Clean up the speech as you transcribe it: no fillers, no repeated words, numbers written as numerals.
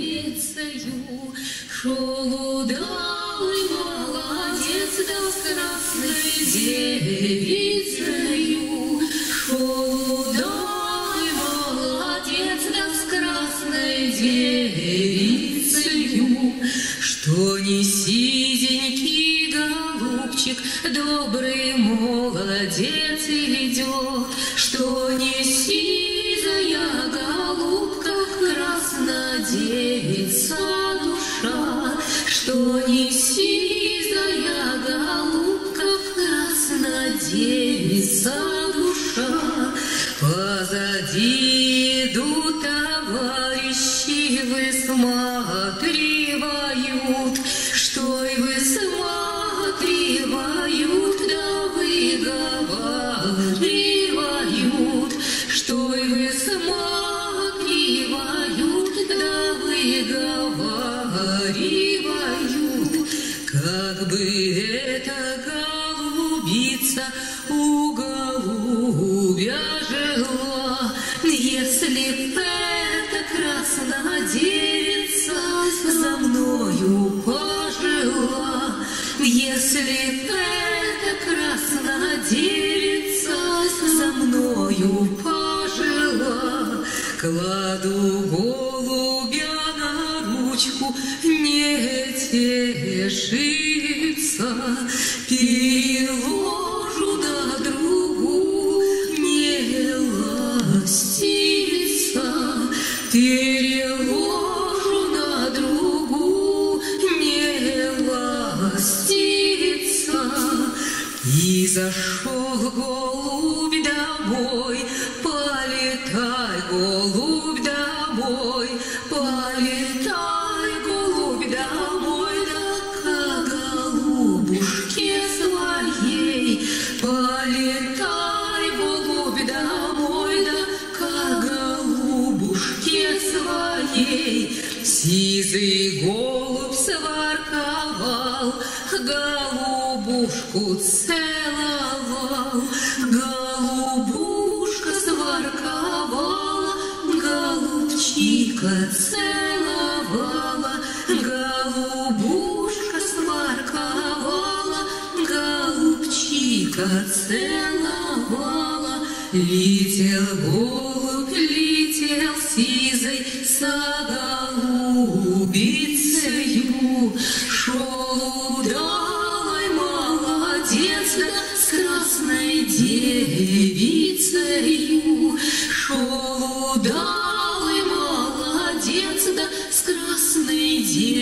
голубицею, шел удалый молодец, да с красной девицею, шел удалый молодец, да с красной девицею, что не сизенький голубчик, добрый молодец идет, что не сизая голубка, краснодевица душа, что не сизая голубка, краснодевица душа. Позади идут товарищи, высматривают, что и высматривают, да выговаривают, что и высматривают, да выговаривают, как бы эта голубица у голубя жила, если б эта краснодевица за мною пожила, если б эта краснодевица за мною пожила. Кладу голубя на ручку, не тешится, переложу на другую, не ластится, переложу на другую, не ластится. И зашел голубь домой, полетай, голубь, домой, полетай, голубь, домой, да к голубушке своей, полетай, голубь, домой, да к голубушке своей. Сизый голубь сворковал, голубушку целовал, голубушка сворковала, голубчика целовала, голубушка сворковала, голубчика целовала. Летел голубь, летел сизый за голубицею, шел удалый молодец, да с красной девицею, шел удалый молодец, да с красной девицею.